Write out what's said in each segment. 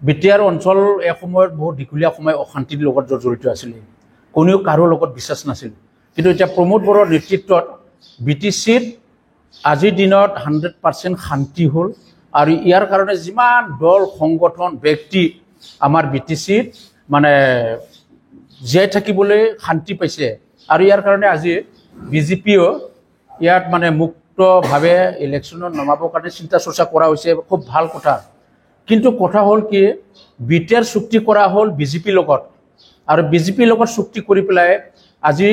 BTR অঞ্চল এসময়ত বহুত দীঘলীয়া সময় অশান্তিৰ লগত জড়িত আছিল। কোনেও কাৰো লগত বিশ্বাস নাছিল। কিন্তু এতিয়া প্ৰমোদ বড়োৰ নেতৃত্বত বিটিচিত আজিৰ দিনত 100% শান্তি হ'ল। আৰু ইয়াৰ কাৰণে যিমান দল সংগঠন ব্যক্তি আমাৰ বিটিচিত মানে জীয়াই থাকিবলৈ শান্তি পাইছে। আৰু ইয়াৰ কাৰণে আজি বিজেপিও ইয়াত মানে মুক্তভাৱে ইলেকশ্যনত নমাবৰ কাৰণে চিন্তা চৰ্চা কৰা হৈছে, খুব ভাল কথা। কিন্তু কথা হ'ল কি, বিটিআৰ চুক্তি কৰা হ'ল বিজেপিৰ লগত, আৰু বিজেপিৰ লগত চুক্তি কৰি পেলাই আজি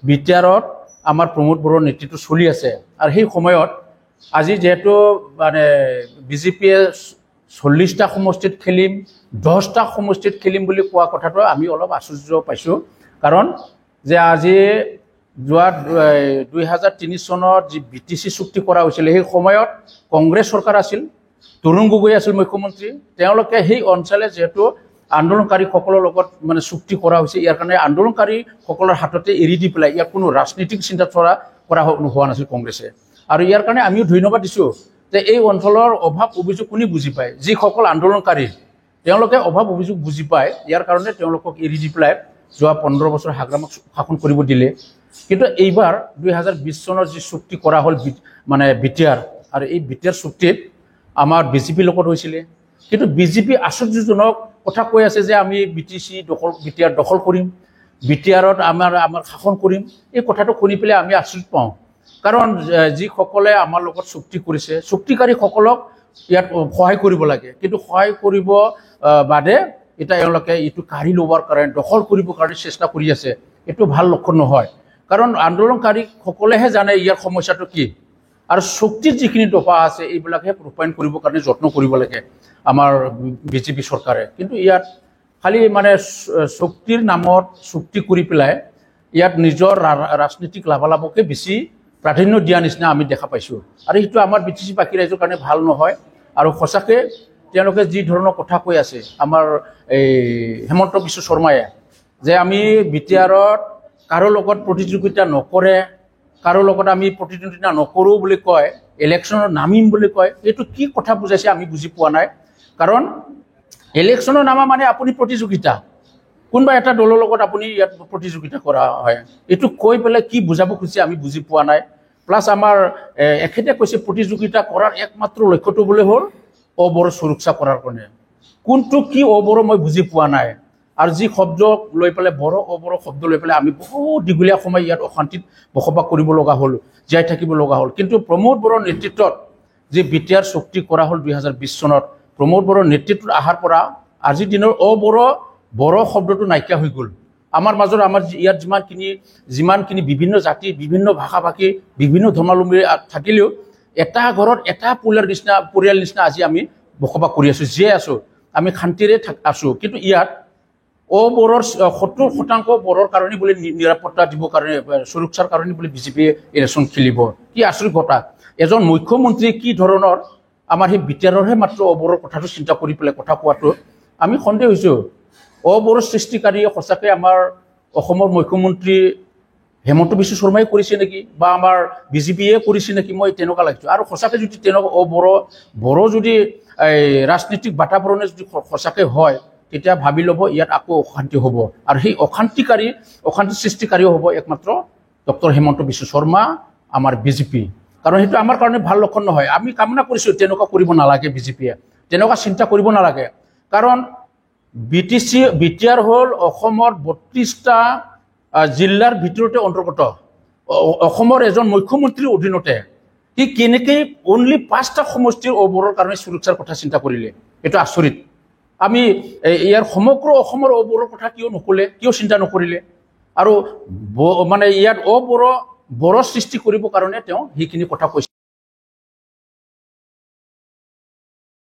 বিটিআৰত আমাৰ প্ৰমোদ বড়োৰ নেতৃত্ব চলি আছে। আৰু সেই সময়ত আজি যেহেতু মানে বিজেপিয়ে 40টা সমষ্টিত খেলিম, 10টা সমষ্টিত খেলিম বুলি কোৱা কথাটো আমি অলপ আশ্চৰ্য পাইছোঁ। কাৰণ যে আজি যোৱা 2003 চনত যি বিটিচি চুক্তি কৰা হৈছিল, সেই সময়ত কংগ্ৰেছ চৰকাৰ আছিল, তৰুণ গগৈ আছিল মুখ্যমন্ত্ৰী। তেওঁলোকে সেই অঞ্চলে যেহেতু আন্দোলনকাৰীসকলৰ লগত মানে চুক্তি কৰা হৈছে, ইয়াৰ কাৰণে আন্দোলনকাৰীসকলৰ হাততে এৰি দি পেলাই ইয়াত কোনো ৰাজনীতিক চিন্তা কৰা হোৱা নাছিল কংগ্ৰেছে। আৰু ইয়াৰ কাৰণে আমিও ধন্যবাদ দিছোঁ যে এই অঞ্চলৰ অভাৱ অভিযোগ কোনে বুজি পায়, যিসকল আন্দোলনকাৰী তেওঁলোকে অভাৱ অভিযোগ বুজি পায়। ইয়াৰ কাৰণে তেওঁলোকক এৰি দি পেলাই যোৱা 15 বছৰ সংগ্ৰামক শাসন কৰিব দিলে। কিন্তু এইবাৰ 2020 চনৰ যি চুক্তি কৰা হ'ল মানে বিটিআৰ, আৰু এই বিটিআৰ চুক্তিত আমাৰ বিজেপিৰ লগত হৈছিলে। কিন্তু বিজেপি আশ্চৰ্যজনক কথা কৈ আছে যে আমি বিটিআৰ দখল কৰিম, বিটিআৰত আমাৰ শাসন কৰিম। এই কথাটো শুনি পেলাই আমি আচৰিত পাওঁ। কাৰণ যিসকলে আমাৰ লগত চুক্তি কৰিছে, চুক্তিকাৰীসকলক ইয়াত সহায় কৰিব লাগে। কিন্তু সহায় কৰিব বাদে এতিয়া এওঁলোকে এইটো কাঢ়ি ল'বৰ কাৰণে, দখল কৰিবৰ কাৰণে চেষ্টা কৰি আছে। এইটো ভাল লক্ষণ নহয়। কাৰণ আন্দোলনকাৰীসকলেহে জানে ইয়াৰ সমস্যাটো কি, আৰু চুক্তিৰ যিখিনি দফা আছে এইবিলাকহে ৰূপায়ণ কৰিবৰ কাৰণে যত্ন কৰিব লাগে আমাৰ বিজেপি চৰকাৰে। কিন্তু ইয়াত খালি মানে চুক্তিৰ নামত চুক্তি কৰি পেলাই ইয়াত নিজৰ ৰাজনীতিক লাভালাভকে বেছি প্ৰাধান্য দিয়া নিচিনা আমি দেখা পাইছোঁ। আৰু সেইটো আমাৰ বিটিচি বাকী ৰাইজৰ কাৰণে ভাল নহয়। আৰু সঁচাকৈ তেওঁলোকে যি ধৰণৰ কথা কৈ আছে আমাৰ এই হেমন্ত বিশ্ব শৰ্মায়ে, যে আমি বিটিআৰত কাৰো লগত প্ৰতিযোগিতা নকৰে, কাৰো লগত আমি প্ৰতিদ্বন্দ্বিতা নকৰোঁ বুলি কয়, ইলেকশ্যনত নামিম বুলি কয়। এইটো কি কথা বুজাইছে আমি বুজি পোৱা নাই। কাৰণ ইলেকশ্যনত নামা মানে আপুনি প্ৰতিযোগিতা, কোনোবা এটা দলৰ লগত আপুনি ইয়াত প্ৰতিযোগিতা কৰা হয়। এইটো কৈ পেলাই কি বুজাব খুজিছে আমি বুজি পোৱা নাই। প্লাছ আমাৰ এখেতে কৈছে প্ৰতিযোগিতা কৰাৰ একমাত্ৰ লক্ষ্যটো বোলে হ'ল অবড়ো সুৰক্ষা কৰাৰ কাৰণে। কোনটো কি অবড়ো মই বুজি পোৱা নাই। আৰু যি শব্দ লৈ পেলাই অবড়ো শব্দ লৈ পেলাই আমি বহুত দীঘলীয়া সময় ইয়াত অশান্তিত বসবাস কৰিব লগা হ'ল, জীয়াই থাকিব লগা হ'ল। কিন্তু প্ৰমোদ বড়োৰ নেতৃত্বত যি বিটিআৰ চুক্তি কৰা হ'ল 2020 চনত, প্ৰমোদ বড়োৰ নেতৃত্বত অহাৰ পৰা আজিৰ দিনৰ বড়ো শব্দটো নাইকিয়া হৈ গ'ল। আমাৰ মাজত আমাৰ ইয়াত যিমানখিনি বিভিন্ন জাতি, বিভিন্ন ভাষা ভাষী, বিভিন্ন ধৰ্মাৱলম্বী থাকিলেও এটা ঘৰত এটা পৰিয়াল নিচিনা আজি আমি বসবাস কৰি আছোঁ, জীয়াই আছোঁ, আমি শান্তিৰে আছোঁ। কিন্তু ইয়াত বড়োৰ 70% বড়োৰ কাৰণে বোলে নিৰাপত্তা দিবৰ কাৰণে, সুৰক্ষাৰ কাৰণে বোলে বিজেপিয়ে ইলেকশ্যন খেলিব। কি আচৰিত কথা। এজন মুখ্যমন্ত্ৰী কি ধৰণৰ আমাৰ সেই বিটিআৰৰহে মাত্ৰ বড়োৰ কথাটো চিন্তা কৰি পেলাই কথা কোৱাটো আমি সন্দেহ হৈছোঁ। বড়ো সৃষ্টিকাৰীয়ে সঁচাকৈ আমাৰ অসমৰ মুখ্যমন্ত্ৰী হেমন্ত বিশ্ব শৰ্মাই কৰিছে নেকি, বা আমাৰ বিজেপিয়ে কৰিছে নেকি, মই তেনেকুৱা লাগিছোঁ। আৰু সঁচাকৈ যদি তেনেকুৱা বড়ো যদি ৰাজনীতিক বাতাবৰণে যদি সঁচাকৈ হয়, তেতিয়া ভাবি ল'ব ইয়াত আকৌ অশান্তি হ'ব। আৰু সেই অশান্তি সৃষ্টিকাৰীও হ'ব একমাত্ৰ ডক্টৰ হেমন্ত বিশ্ব শৰ্মা, আমাৰ বিজেপি। কাৰণ সেইটো আমাৰ কাৰণে ভাল লক্ষণ নহয়। আমি কামনা কৰিছোঁ তেনেকুৱা কৰিব নালাগে, বিজেপিয়ে তেনেকুৱা চিন্তা কৰিব নালাগে। কাৰণ বিটিআৰ হ'ল অসমৰ 32টা জিলাৰ ভিতৰতে অন্তৰ্গত, অসমৰ এজন মুখ্যমন্ত্ৰীৰ অধীনতে। সি কেনেকৈ অনলি 5টা সমষ্টিৰ অবড়োৰ কাৰণে সুৰক্ষাৰ কথা চিন্তা কৰিলে, এইটো আচৰিত। আমি ইয়াৰ সমগ্ৰ অসমৰ অবড়োৰ কথা কিয় চিন্তা নকৰিলে? আৰু মানে ইয়াত বড়ো সৃষ্টি কৰিবৰ কাৰণে তেওঁ সেইখিনি কথা কৈছে।